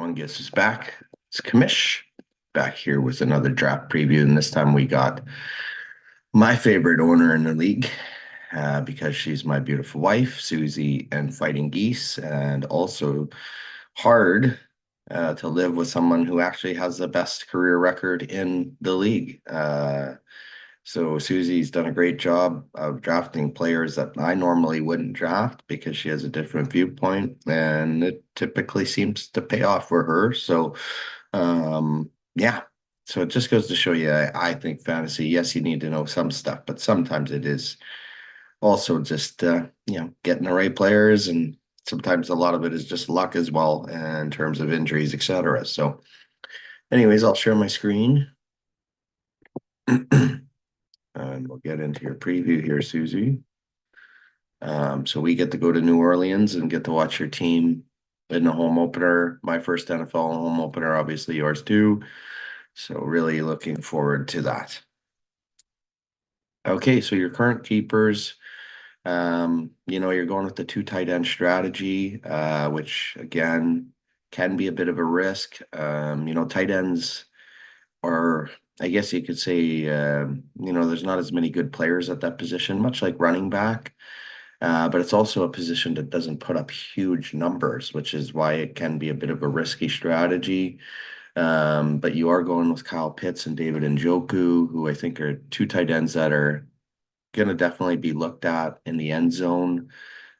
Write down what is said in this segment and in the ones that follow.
everyone. Guess who's back? It's Kamish back here with another draft preview, and this time we got my favorite owner in the league because she's my beautiful wife, Susie, and Fighting Geese, and also hard to live with someone who actually has the best career record in the league. So Susie's done a great job of drafting players that I normally wouldn't draft because she has a different viewpoint, and it typically seems to pay off for her. So, yeah. So it just goes to show you, I think fantasy, yes, you need to know some stuff, but sometimes it is also just getting the right players, and sometimes a lot of it is just luck as well in terms of injuries, etc. So, anyways, I'll share my screen. And we'll get into your preview here, Susie. So we get to go to New Orleans and get to watch your team in the home opener. My first NFL home opener, obviously yours too. So really looking forward to that. Okay, so your current keepers, you're going with the two tight end strategy, which again can be a bit of a risk. Tight ends are, I guess you could say, there's not as many good players at that position, much like running back. But it's also a position that doesn't put up huge numbers, which is why it can be a bit of a risky strategy. But you are going with Kyle Pitts and David Njoku, who I think are two tight ends that are going to definitely be looked at in the end zone.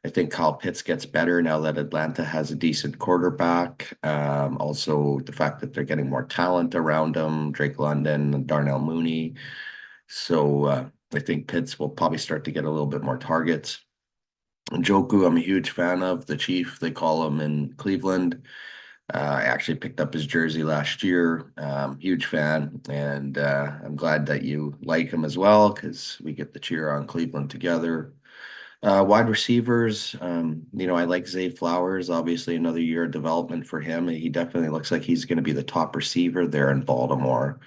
I think Kyle Pitts gets better now that Atlanta has a decent quarterback. Also, the fact that they're getting more talent around them, Drake London and Darnell Mooney. So I think Pitts will probably start to get a little bit more targets. Njoku, I'm a huge fan of the Chief. They call him in Cleveland. I actually picked up his jersey last year. Huge fan, and I'm glad that you like him as well because we get to cheer on Cleveland together. Wide receivers, I like Zay Flowers. Obviously, another year of development for him. He definitely looks like he's going to be the top receiver there in Baltimore,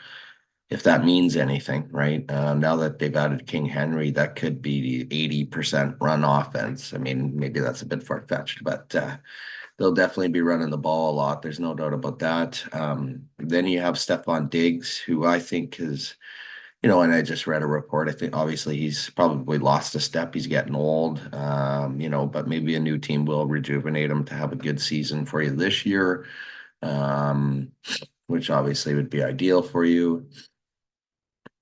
if that means anything, right? Now that they've added King Henry, that could be the 80% run offense. I mean, maybe that's a bit far-fetched, but they'll definitely be running the ball a lot. There's no doubt about that. Then you have Stephon Diggs, who I think is, and I just read a report. I think obviously he's probably lost a step. He's getting old, but maybe a new team will rejuvenate him to have a good season for you this year, um, which obviously would be ideal for you.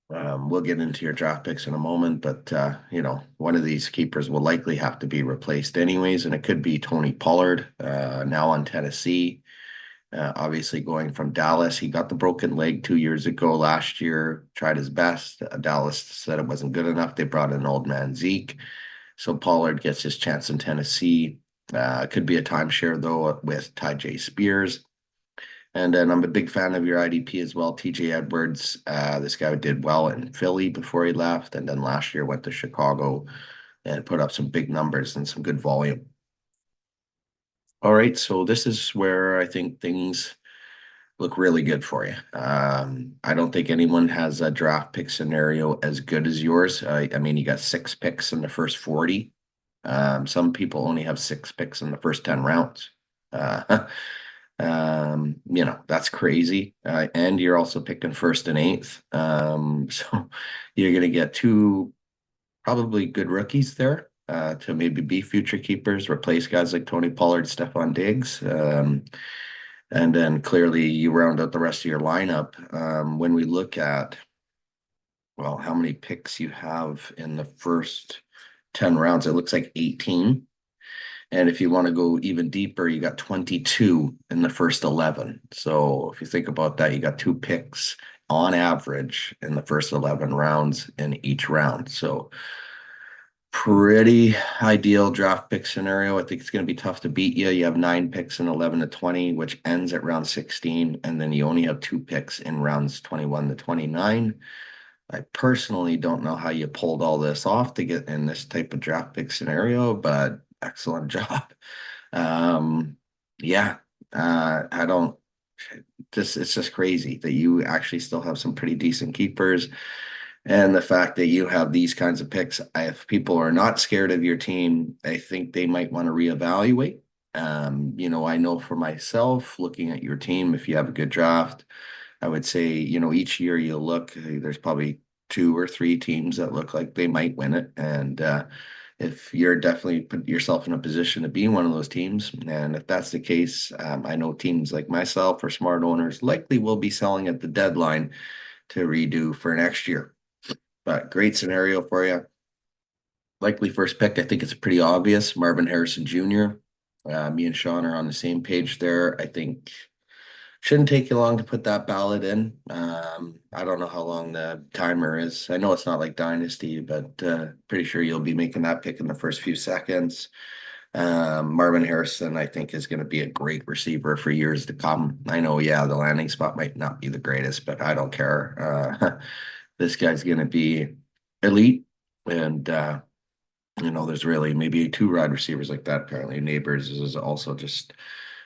We'll get into your draft picks in a moment, but one of these keepers will likely have to be replaced anyways, and it could be Tony Pollard, now on Tennessee. Obviously, going from Dallas, he got the broken leg 2 years ago. Last year, tried his best. Dallas said it wasn't good enough. They brought in old man Zeke, so Pollard gets his chance in Tennessee. Could be a timeshare though with Ty J. Spears. And then I'm a big fan of your IDP as well, TJ Edwards. This guy did well in Philly before he left, and then last year went to Chicago and put up some big numbers and some good volume. All right, so this is where I think things look really good for you. I don't think anyone has a draft pick scenario as good as yours. I mean, you got 6 picks in the first 40. Some people only have 6 picks in the first 10 rounds. Uh, that's crazy. And you're also picking first and eighth. So you're going to get two probably good rookies there to maybe be future keepers, replace guys like Tony Pollard, Stephon Diggs. And then clearly you round out the rest of your lineup. When we look at, well, how many picks you have in the first 10 rounds, it looks like 18. And if you want to go even deeper, you got 22 in the first 11. So if you think about that, you got 2 picks on average in the first 11 rounds in each round. So pretty ideal draft pick scenario. I think it's going to be tough to beat you. You have 9 picks in 11 to 20, which ends at round 16. And then you only have 2 picks in rounds 21 to 29. I personally don't know how you pulled all this off to get in this type of draft pick scenario, but excellent job. Um, yeah, I don't just it's just crazy that you actually still have some pretty decent keepers. And the fact that you have these kinds of picks, if people are not scared of your team, I think they might want to reevaluate. I know for myself, looking at your team, if you have a good draft, I would say, each year you look, there's probably two or three teams that look like they might win it. And if you're definitely put yourself in a position to be one of those teams, and if that's the case, I know teams like myself or smart owners likely will be selling at the deadline to redo for next year. But great scenario for you. Likely first pick, I think it's pretty obvious. Marvin Harrison Jr. Me and Sean are on the same page there. I think shouldn't take you long to put that ballot in. I don't know how long the timer is. I know it's not like Dynasty, but pretty sure you'll be making that pick in the first few seconds. Marvin Harrison, I think, is going to be a great receiver for years to come. I know, yeah, the landing spot might not be the greatest, but I don't care. This guy's going to be elite. And there's really maybe two wide receivers like that. Apparently, Neighbors is also just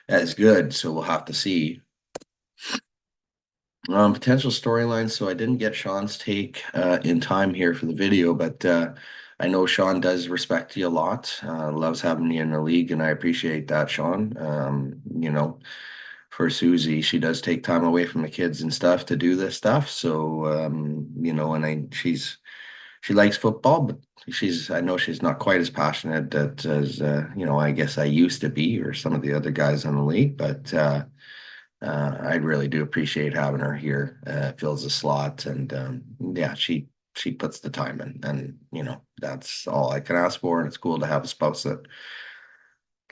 as good. So we'll have to see. Potential storylines. So I didn't get Sean's take in time here for the video, but I know Sean does respect you a lot. Loves having you in the league, and I appreciate that, Sean. For Susie, she does take time away from the kids and stuff to do this stuff. So she likes football, but I know she's not quite as passionate as I guess I used to be, or some of the other guys in the league, but I really do appreciate having her here. Fills the slot, and yeah, she puts the time in, and that's all I can ask for. And it's cool to have a spouse that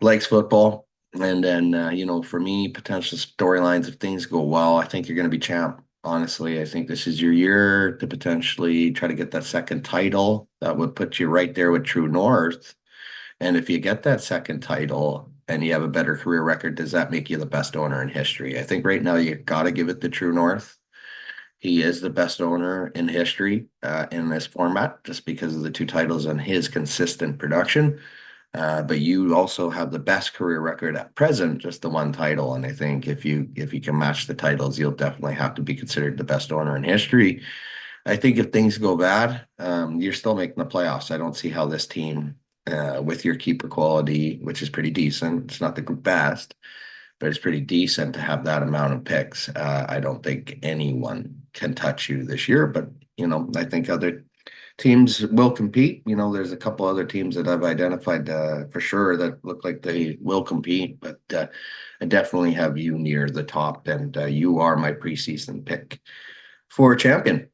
likes football. And then for me, potential storylines if things go well, I think you're going to be champ. Honestly, I think this is your year to potentially try to get that second title. That would put you right there with True North. And if you get that second title and you have a better career record, does that make you the best owner in history? I think right now you got to give it to True North. He is the best owner in history in this format just because of the two titles and his consistent production. But you also have the best career record at present, just the one title. And I think if you can match the titles, you'll definitely have to be considered the best owner in history. I think if things go bad, you're still making the playoffs. I don't see how this team, with your keeper quality, which is pretty decent, it's not the best, but it's pretty decent to have that amount of picks. I don't think anyone can touch you this year, but I think other teams will compete. There's a couple other teams that I've identified for sure that look like they will compete, but I definitely have you near the top, and you are my preseason pick for champion.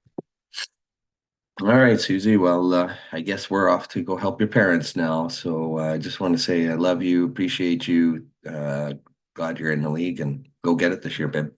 All right, Susie. Well, I guess we're off to go help your parents now. So I just want to say I love you, appreciate you. Glad you're in the league, and go get it this year, babe.